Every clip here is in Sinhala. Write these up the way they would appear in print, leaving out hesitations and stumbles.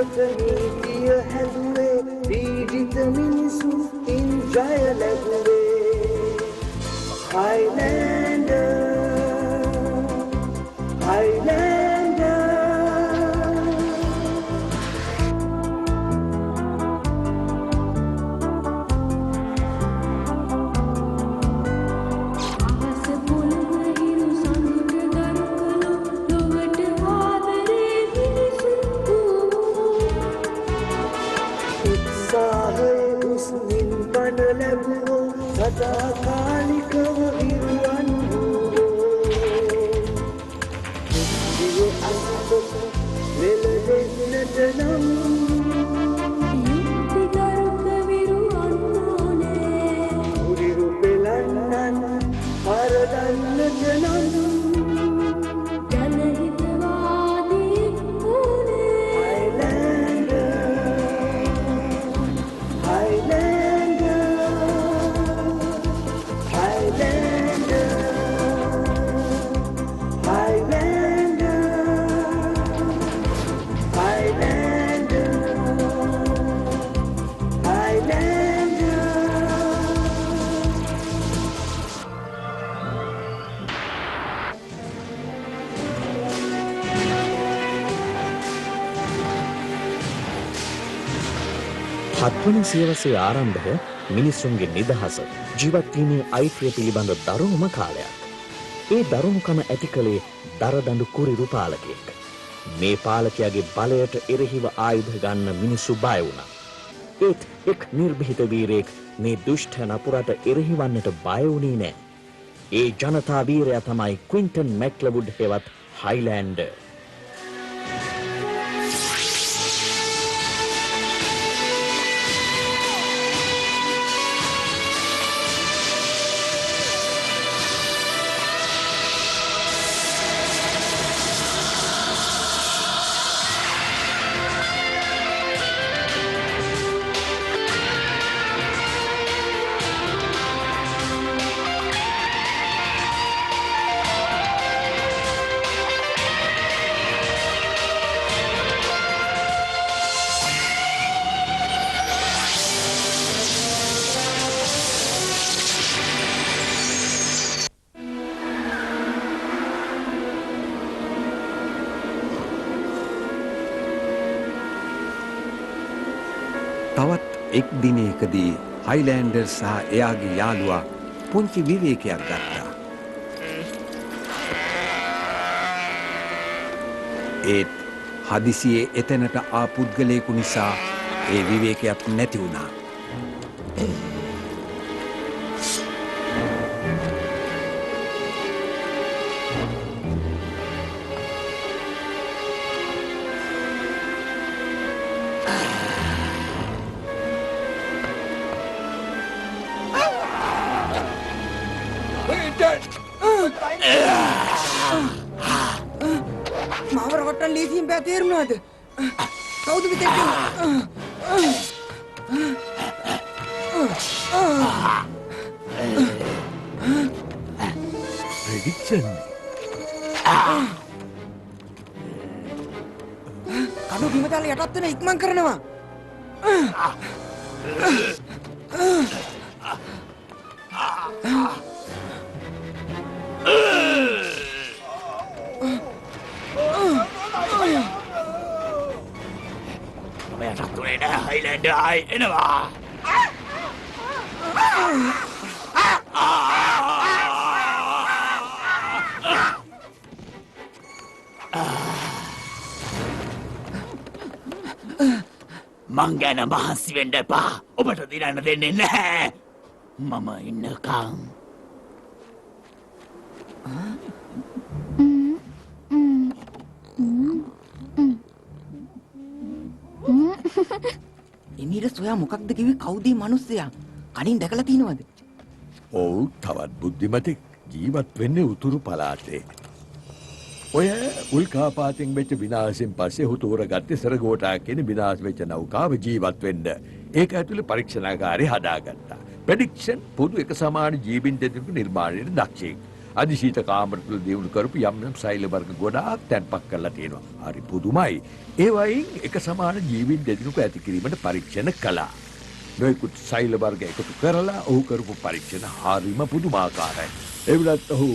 අලුතක නීතිය හැදුවේ පීඩිත මිනිසුන් ජය ලැබුවේ Highlander Highlander සදාකාලිකව හිරුවන් වූවෝ නිත්‍ය අසපත වෙලෙන්නට නම් යුක්තිගරුක විරුවන් ඕනේ උරිරු පෙළන්නන් පරදන්නට නම් ජනහිතවාදී ඕනේ Highlander හත්වන සියවසේ ආරම්භය මිනිසුන්ගේ නිදහස ජීවත් වීමේ අයිතිය පිළිබඳ දරුණුම කාලයක්. ඒ දරුණුකම ඇති කළේ දරදඬු කුරිරු පාලකයෙක්. මේ පාලකයාගේ බලයට එරෙහිව ආයුධ ගන්න මිනිස්සු බය වුණා. ඒත් එක් නිර්භීත වීරයෙක් මේ දුෂ්ට නපුරට එරෙහිවන්නට බය වුණේ නැහැ. ඒ ජනතා වීරයා තමයි ක්වින්ටන් මැක්ලවුඩ් හෙවත් හයිලෑන්ඩර්. තවත් එක් දිනයකදී හයිලෑන්ඩර් සහ එයාගේ යාළුවා පුංචි විවේකයක් ගත්තා. ඒත් හදිසියේ එතැනට ආ පුද්ගලයෙකු නිසා ඒ විවේකයක් නැති වුණා. මාව රවට්ටන්න ලීසියෙන් බෑ තේරුණාද? කවුද මෙතෙන් ප්‍රෙඩික්ෂන් කඩු බිම දාලා යටත් වෙන ඉක්මන් කරනවා. යටත්තුනේ නෑ හයිලෑන්ඩර් ආයි එනවා. මං ගැන මහන්සි වෙන්න එපා. ඔබට දිනන්න දෙන්නේ නැහැ. මම ඉන්නකම්. එනීරස් ඔයා මොකක්ද කිව්වේ? කවුද මේ මිනිස්සයා? කලින් දැකලා තියෙනවද? ඔව්, තවත් බුද්ධිමතෙක් ජීවත් වෙන්නේ උතුරු පළාතේ. ඔය උල්කාපාතෙන් වෙච්ච විනාශයෙන් පස්සේ ඔහු තෝරගත්තේ සරගෝටා කියන විනාශ වෙච්ච නෞකාව ජීවත් වෙන්න. ඒක ඇතුලේ පරීක්ෂණාගාරය හදාගත්තා. ප්‍රෙඩික්ෂන් පොදු එක සමාන ජීවින් දෙදෙනෙකු නිර්මාණයට දක්ෂයෙක්. අධිශීත කාමර තුල දියුණු කරපු යම් සෛල වර්ග ගොඩාක් තැන්පත් කරලා තියෙනවා. හරි පුදුමයි. ඒ වයින් එක සමාන ජීවීන් දෙදෙනෙකු ඇති කිරීමට පරීක්ෂණ කළා. නොයෙකුත් සෛල වර්ග එකතු කරලා ඔහු කරපු පරීක්ෂණ හරිම පුදුමාකාරයි. ඒ වුණත් ඔහු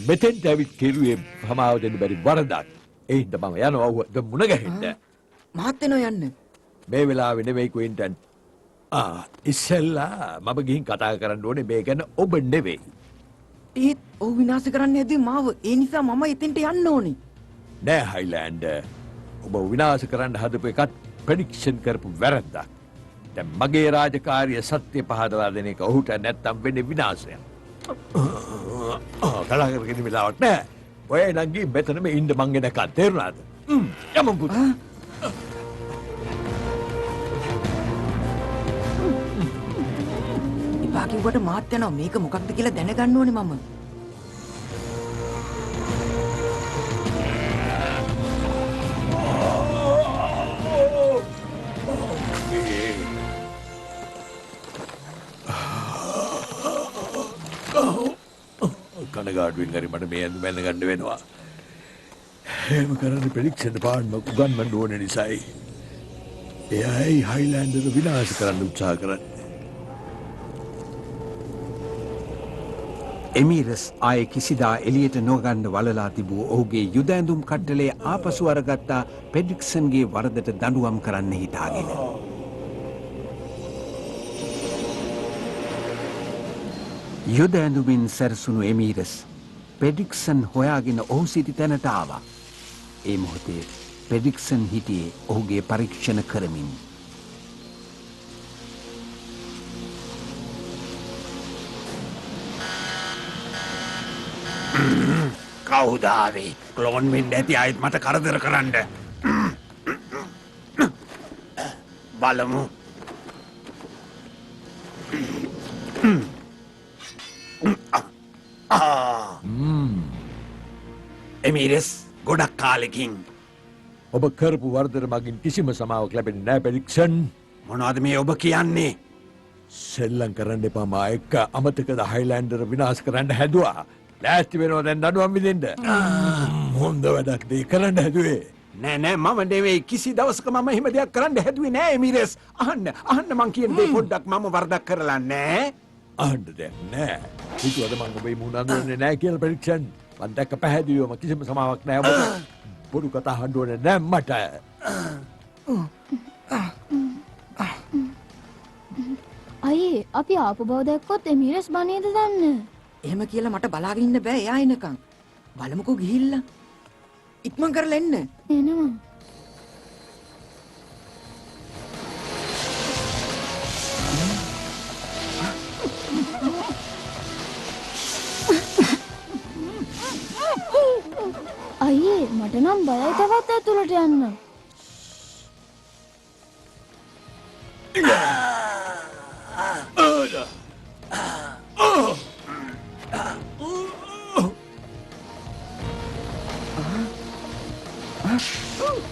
මෙතෙන්ට ඇවිත් කෙරුවේ සමාව දෙන්න බැරි වරදක්. ඒ හින්දා මම යනවා ඔහුව මුණ ගැහෙන්න. මහත් වෙනව යන්න. මේ වෙලාවේ නෙවෙයි ක්වින්ටන්. ඉස්සෙල්ලා මම ගිහින් කතා කරන්න ඕනේ මේ ගැන ඔබ නෙවෙයි. ඒත් ඔහු විනාශ කරන්න හැදුවේ මාව. ඒ නිසා මම එතෙන්ට යන්න ඕනේ. නෑ හයිලෑන්ඩ්. ඔබ විනාශ කරන්න හදපු එකත් ප්‍රෙඩික්ෂන් කරපු වැරද්දක්. දැන් මගේ රාජකාරිය සත්‍ය පහදලා දෙන එක ඔහුට නැත්තම් වෙන්නේ විනාශයක්. කතා කරගෙන වෙලාවක් නෑ. ඔය නංගි මෙතනම ඉන්න මං එනකන් තේරුණාද? යමු පුතා. එපා කිව්වට මාත් යනවා. මේක මොකක්ද කියලා දැනගන්න ඕනේ මම. කනගාටුවෙන් හරි මට මේ ඇඳුම ඇඳ ගන්න වෙනවා. එහෙම කරන්නේ ප්‍රෙඩික්ෂන් පාඩම උගන්වන්න ඕන නිසායි. එයයි හයිලෑන්ඩ් එක විනාශ කරන්න උත්සාහ කරන්නේ. එමීරස් ආයේ කිසිදා එළියට නොගන්න වලලා තිබූ ඔහුගේ යුද ඇඳුම් කඩ්ඩලේ ආපසු අරගත්තා පෙඩ්රික්සන්ගේ වරදට දඬුවම් කරන්න හිතාගෙන. යුද ඇඳුමින් සැරසුණු එමීරස් පෙඩික්සන් හොයාගෙන ඔහු සිටි තැනට ආවා. ඒ මොහොතේ පෙඩික්සන් හිටියේ ඔහුගේ පරීක්ෂණ කරමින්. කවුද ආවේ? ක්ලෝන් වෙන්න ඇති ආයෙත් මට කරදර කරන්න. බලමු. එමීරස් ගොඩක් කාලෙකින් ඔබ කරපු වරදට මගින් කිසිම සමාවක් ලැබෙන්නේ නැහැ පෙඩික්සන්. මොනවද මේ ඔබ කියන්නේ? සෙල්ලම් කරන්න එපා මා එක්ක. අමතකද හයිලෑන්ඩර් විනාශ කරන්න හැදුවා. ලෑස්ති වෙනවා දැන් දඬුවම් විඳින්න. හොඳ වැඩක් දෙය කරන්න හැදුවේ. නෑ නෑ මම නෙවෙයි. කිසි දවසක මම එහෙම දෙයක් කරන්න හැදුවේ නෑ එමීරස්. අහන්න මං කියන දේ පොඩ්ඩක් මම වරදක් කරලා නෑ. අහන්න දෙයක් නෑ. හිතුවද මං ඔබේ මුණ අඳුරන්නේ නෑ කියලා පෙඩික්සන්. මං දැක්ක පැහැදිලිවම කිසිම සමාවක් නෑ ඔබ. බොරු කතා අහන්න ඕනේ නෑ මට. අයියේ අපි ආපු බව දැක්කොත් එමීරස් බණේද දන්න. එහෙම කියලා මට බලාගෙන ඉන්න බෑ එයා එනකන්. බලමුකෝ ගිහිල්ලා. ඉක්මන් කරලා එන්න. එනවා. අයියේ මට නම් බයයි තවත් ඇතුළට යන්න.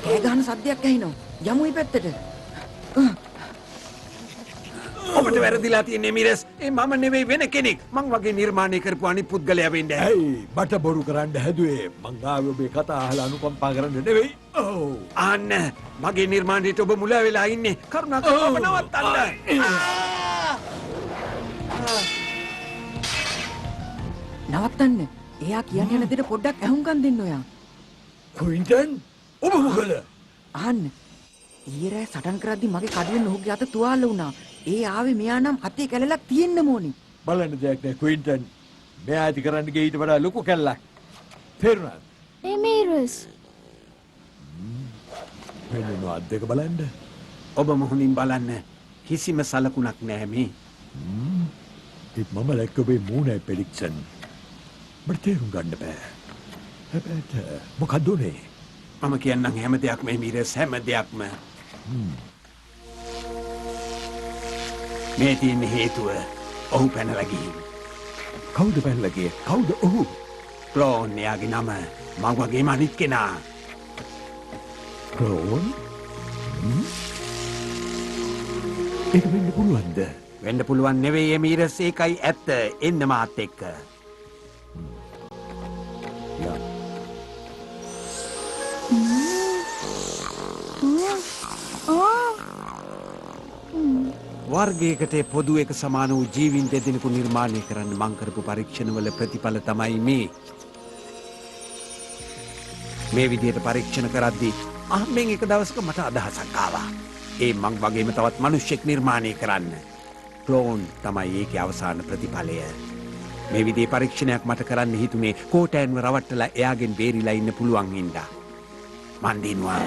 කෑ ගහන සද්දයක් ඇහෙනවා. යමු මේ පැත්තට. ඔබට වැරදිලා තියෙන එමීරස්. ඒ මම නෙවෙයි වෙන කෙනෙක්. මං වගේ නිර්මාණය කරපු අනිත් පුද්ගලයා වෙන්න ඇයි. ඇයි මට බොරු කරන්න හැදුවේ? මං ආවේ ඔබේ කතා අහලා අනුකම්පා කරන්න නෙවෙයි. අන්න මගේ නිර්මාණයට ඔබ මුලා වෙලා ඉන්නේ. කරුණාකරලා ඔබ නවත්තන්න. නවත්තන්න. එයා කියන්නේ යන දෙයට පොඩ්ඩක් ඇහුම්කන් දෙන්න ඔයා. ක්වින්ටන් ඔබ මොකද? අහන්න. ඊයේ සටන් කරද්දි මගේ කඩුවෙන් ඔහුගේ අත තුවාල වුණා. ඒ ආවේ මෙයා නම් හතේ කැලලක් තියෙන්න ඕනි. බලන්න දෙයක් නෑ ක්වින්ටන්. මෙයා ඇති කරන්න ගිය ඊට වඩා ලොකු කැල්ලක්. තේරුණාද? එමීරස් මෙන්න අත් දෙක බලන්න. ඔබ මොහොනින් බලන්න. කිසිම සලකුණක් නැහැ මේ. ඒත් මම දැක්ක ඔබේ මූණයි පෙඩික්සන්. මට තේරුම් ගන්න බෑ. හැබැයි මොකද උනේ? මම කියන්නම් හැම දෙයක්ම එමීරස් හැම දෙයක්ම. මේ තියෙන හේතුව ඔහු පැනලා ගිහින්. කවුද පැනලා ගියේ? කවුද ඔහු? ක්ලෝන් එයාගේ නම. මං වගේම අනිත් කෙනා. ක්ලෝන්? ඒක වෙන්න පුළුවන්ද? වෙන්න පුළුවන් නෙවෙයි එමීරස්. ඒකයි ඇත්ත. එන්න මාත් එක්ක. වර්ගයකට පොදු එක සමාන වූ ජීවින් දෙදෙනෙකු නිර්මාණය කරන්න මං කරපු පරීක්ෂණවල ප්‍රතිඵල තමයි මේ. මේ විදිහට පරීක්ෂණ කරද්දී අහම්බෙන් එක දවසක මට අදහසක් ආවා. ඒ මං වගේම තවත් මිනිස්සෙක් නිර්මාණය කරන්න. ක්ලෝන් තමයි ඒකේ අවසාන ප්‍රතිඵලය. මේ විදිහේ පරීක්ෂණයක් මට කරන්න හිතුනේ කෝටෑන්ව රවට්ටලා එයාගෙන් බේරිලා ඉන්න පුළුවන් හින්දා. මන් දිනුවා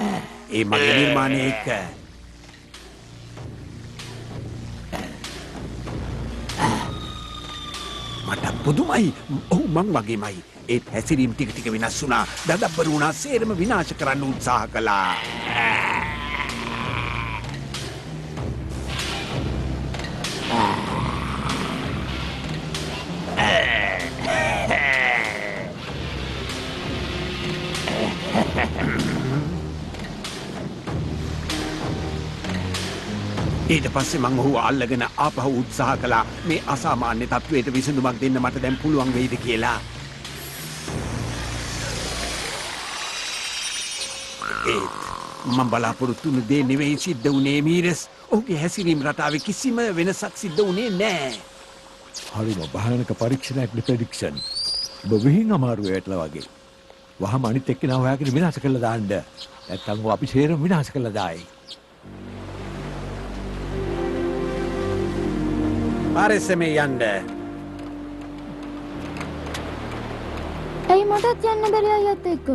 ඒ මගේ නිර්මාණය එක්ක. මට පුදුමයි. ඔහු මං වගේමයි. ඒත් හැසිරීම් ටික ටික වෙනස් වුණා. දඩබ්බර වුණා. සේරම විනාශ කරන්න උත්සාහ කළා. ඊට පස්සේ මං ඔහු අල්ලගෙන ආපහු උත්සාහ කළා මේ අසාමාන්‍ය තත්වයට විසඳුමක් දෙන්න මට දැන් පුළුවන් වෙයිද කියලා. ඒත් මම බලාපොරොත්තු වුණු දේ නෙවෙයි සිද්ධ වුණේ මීරස්. ඔහුගේ හැසිරීම් රටාවේ කිසිම වෙනසක් සිද්ධ වුණේ නැහැ. හරිම භයානක පරීක්ෂණයක් ප්‍රෙඩික්ෂන්. ඔබ විහිං අමාරු වෙట్లా වගේ. වහම අනිත් එක්කෙනා හොයාගෙන විනාශ කළා දාන්න. නැත්තම් අපි ෂේරම විනාශ කළා දායි. පාරෙසමේ යන්න. ඇයි මටත් යන්න බැරි අයියත් එක්ක?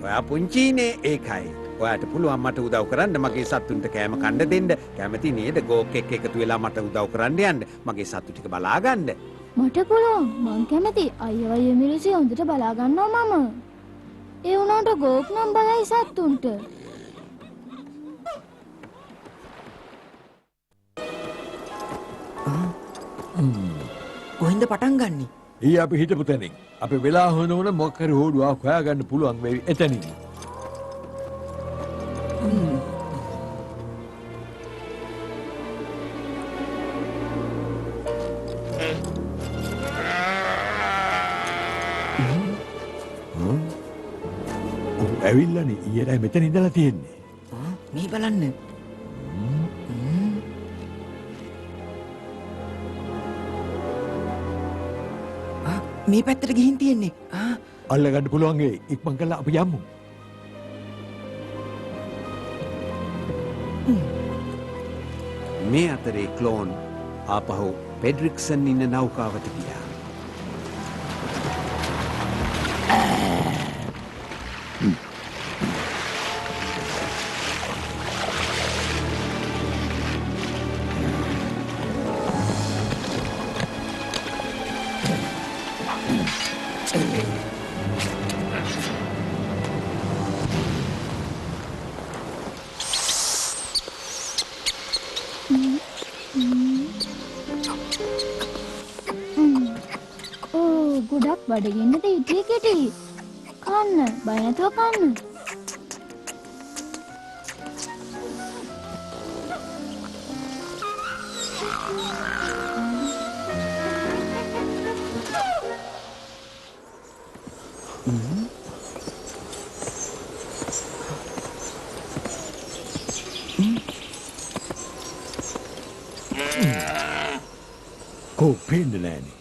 ඔයා පුංචිනේ ඒකයි. ඔයාට පුළුවන් මට උදව් කරන්න මගේ සත්තුන්ට කෑම කන්න දෙන්න. කැමති නේද ගෝක් එක්ක එකතු වෙලා මට උදව් කරන්න යන්න. මගේ සත්තු ටික බලා ගන්න. මට පුළුවන්. මං කැමති. අයියවයි එමිරිසි හොඳට බලා ගන්නවා මම. ඒ වුණාට ගෝක් නම් බලයි සත්තුන්ට. කොහෙන්ද පටන් ගන්නේ? ඊ අපි හිටපු තැනින්. අපි වෙලා හොනවන මොකක් හරි හොඩුවක් හොයාගන්න පුළුවන් වෙයි එතනින්. ඇවිල්ලානේ ඊයරයි මෙතන ඉඳලා තියෙන්නේ. මේ බලන්න. මේ පැත්තට ගිහින් තියෙන්නේ. අල්ලගන්න පුළුවන් ඒ ඉක්මන් කරලා අපි යමු. මේ අතරේ ක්ලෝන් ආපහු පෙඩ්රික්සන් ඉන්න නෞකාවට ගියා. ගොඩක් බඩගින්නද හිටියේ කෙටි. කන්න බය නැතුව කන්න. කෝ පේන්නේ නෑනේ.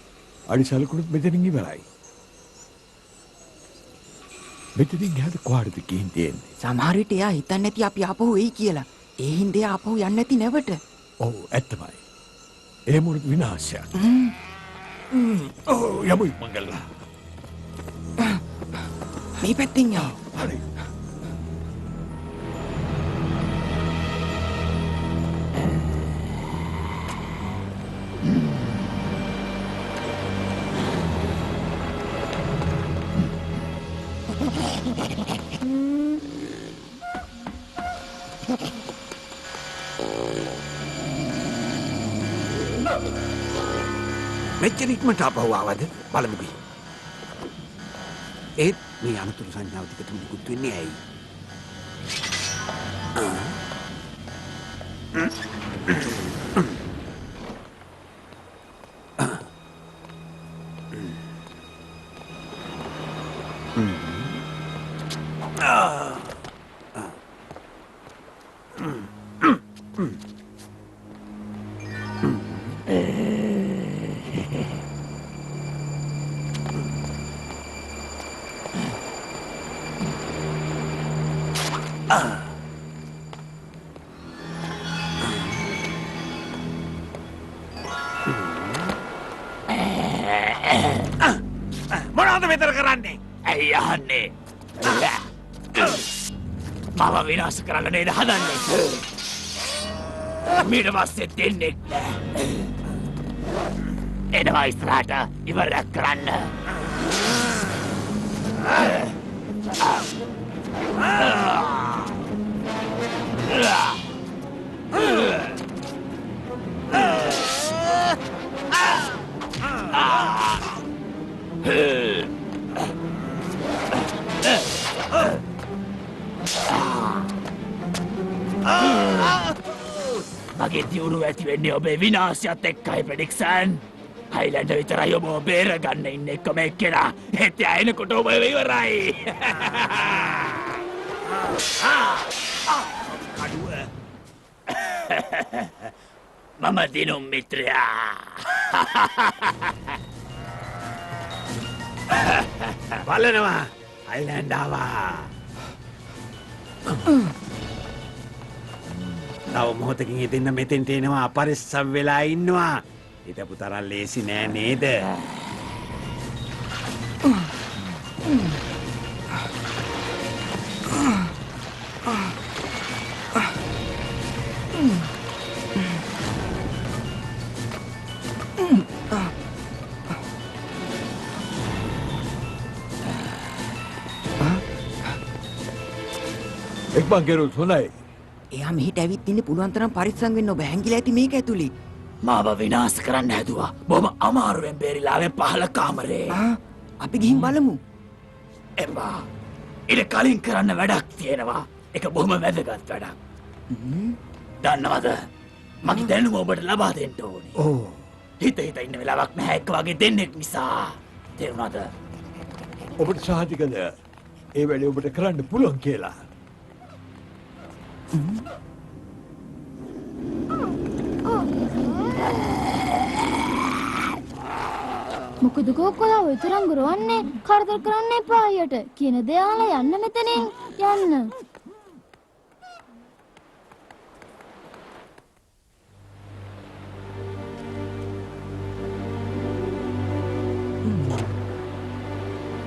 අඩි සලකුණුත් මෙතනින් ඉවරයි. මෙතනින් ගහද කොහටද ගිහින් තියෙන්නේ? සමහර විට එයා හිතන්නේ නැති අපි ආපහු එයි කියලා. ඒ හින්දා එයා ආපහු යන්නේ නැති නැවට. ඔව් ඇත්තමයි. ඒ මොකද විනාශයක්. ඔව් යමු මංගල්ලා. මේ පැත්තෙන් යමු. හරි. මෙච්චර ඉක්මනට ආපහු ආවද බලමුකි. ඒත් මේ අනතුරු සංඥාව ටිකට මුකුත් වෙන්නේ ඇයි? මොනවද මෙතන කරන්නේ? ඇයි අහන්නේ? මම විනාශ කරන්න නේද හදන්නේ? මීට පස්සේ දෙන්නෙක් නෑ. එනවා ඉස්සරහට ඉවරයක් කරන්න. මගේ දියුණුව ඇති වෙන්නේ ඔබේ විනාශයත් එක්කයි ප්‍රෙඩික්සන්. හයිලන්ඩ් විතරයි ඔබ බේරගන්න ඉන්න එකම එක්කෙනා. ඒත් එනකොට ඔබ ඉවරයි. කඩුව. මම දිනුම් මිත්‍රයා. බලනවා හයිලන්ඩ් ආවා. තව මොහොතකින් එතෙන්න මෙතෙන්ට එනවා අපරිස්සම් වෙලා ඉන්නවා. හිතපු තරම් ලේසි නෑ නේද? එක්මන් කෙරුත් හොඳයි. එයා මෙහෙට ඇවිත් ඉන්නේ පුළුවන් තරම් පරිස්සම් වෙන්න ඔබ හැංගිලා ඇති මේක ඇතුලේ. මාව විනාශ කරන්න හැදුවා. බොහොම අමාරුවෙන් බේරිලාවේ පහළ කාමරේ. අපි ගිහින් බලමු. එපා. ඊට කලින් කරන්න වැඩක් තියෙනවා. ඒක බොහොම වැදගත් වැඩක්. දන්නවද? මගේ දැනුම ඔබට ලබා දෙන්න ඕනේ. ඕ හිත ඉන්න වෙලාවක් නැහැ එක්ක වගේ දෙන්නෙක් නිසා. තේරුණාද? ඔබට සහතිකද ඒ වැඩේ ඔබට කරන්න පුළුවන් කියලා? මොකද කොක්කොලා ඔය තරම් ගරවන්නේ? කරදර කරන්න එපා අයියට. කියන දේ අහලා යන්න මෙතනින්. යන්න.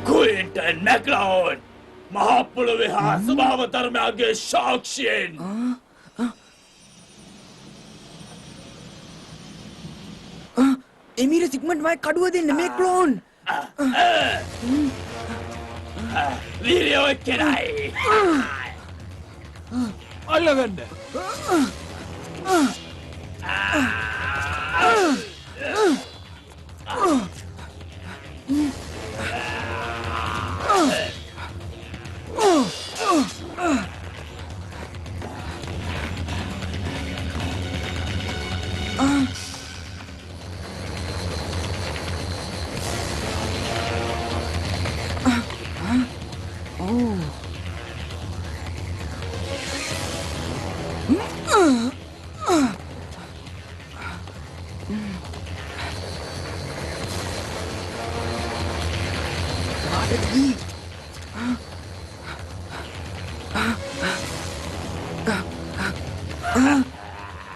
ක්වින්ටන් මැක්ලවුඩ් මහා පොළොවේ හා ස්වභාව ධර්මයන්ගේ සාක්ෂියෙන් එමීර සිග්මන්ඩ් මයි කඩුව දෙන්න මේ ක්ලෝන්. වීරියෝ එක්කෙනයි. අල්ලගන්න.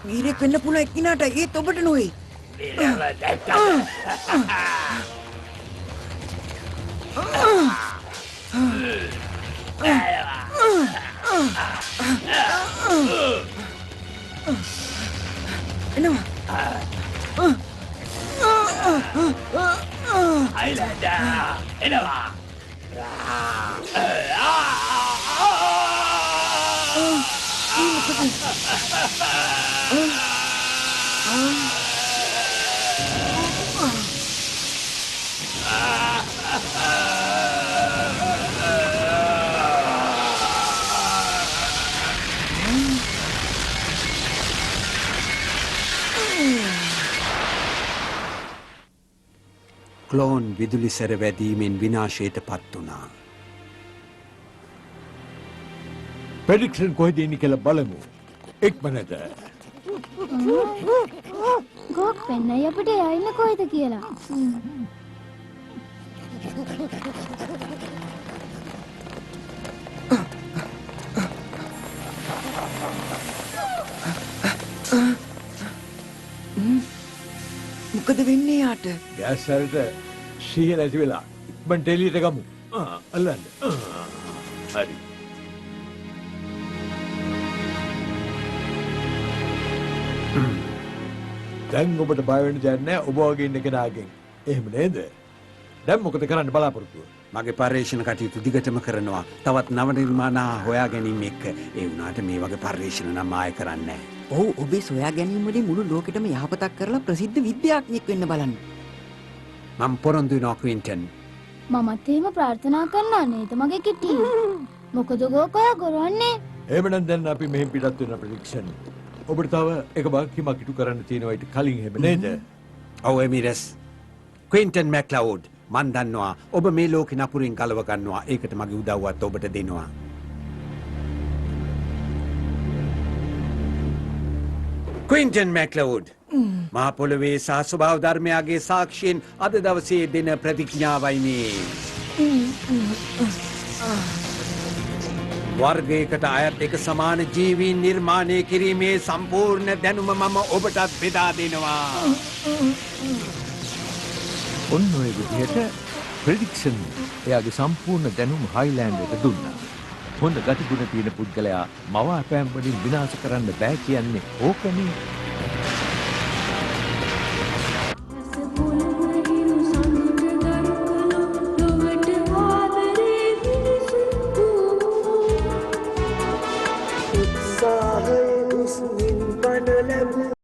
වීරයෙක් වෙන්න පුළුවන් එක්කිනාට ඒත් ඔබට නොවේ. වීරයව දැක්කද? එනවා. හයිලන්ඩ් එනවා. ක්ලෝන් විදුලි සැර වැදීමෙන් විනාශයට පත් වුණා. ප්‍රෙඩික්ෂන් කොහෙද ඉන්නේ කියලා බලමු. ඉක්මනට. ගෝක් පෙන්නයි අපිට එයා ඉන්න කොයිද කියලා. මොකද වෙන්නේ යාට? ගෑස් වලට සිහිය නැති වෙලා ඉක්මනට එළියට ගමු. අල්ලන්න. හරි. දැන් ඔබට බය වෙන්න දෙයක් නැහැ ඔබ වගේ ඉන්න කෙනාගෙන්. එහෙම නේද? දැන් මොකද කරන්න බලාපොරොත්තුව? මගේ පර්යේෂණ කටයුතු දිගටම කරනවා. තවත් නව නිර්මාණ හොයා ගැනීම එක්ක. ඒ වුණාට මේ වගේ පර්යේෂණ නම් ආයෙ කරන්නේ නැහැ. ඔව් ඔබේ සොයා ගැනීම වලින් මුළු ලෝකෙටම යහපතක් කරලා ප්‍රසිද්ධ විද්‍යාඥයෙක් වෙන්න බලන්න. මම පොරොන්දු වෙනවා ක්වින්ටන්. මමත් එහෙම ප්‍රාර්ථනා කරනවා නේද මගේ කිටි. මොකද ගෝක් ඔයා ගොරවන්නේ? එහෙමනම් දැන් අපි මෙහෙන් පිටත් වෙන ප්‍රෙඩික්ෂන්. ඔබට තව එක බාක්‍යමක් ඉටු කරන්න තියෙනවා ඊට කලින් එහෙම නේද? ඔව් එමිරස්. ක්වින්ටන් මැක්ලවුඩ් මන් දන්නවා ඔබ මේ ලෝකෙ නපුරින් ගලව ගන්නවා. ඒකට මගේ උදව්වත් ඔබට දෙනවා. ක්වින්ටන් මැක්ලවුඩ් මහා පොළොවේ සහ ස්වභාව ධර්මයාගේ සාක්ෂියෙන් අද දවසේ දෙන ප්‍රතිඥාවයි මේ. වර්ගයකට අයත් එක සමාන ජීවීන් නිර්මාණය කිරීමේ සම්පූර්ණ දැනුම මම ඔබටත් බෙදා දෙනවා. ඔන්න ඔය විදිහට ප්‍රෙඩික්ෂන් එයාගේ සම්පූර්ණ දැනුම හයිලෑන්ඩ්ට දුන්නා. හොඳ ගතිගුණ තියෙන පුද්ගලයා මවාපෑම් වලින් විනාශ කරන්න බෑ කියන්නේ ඕකනේ.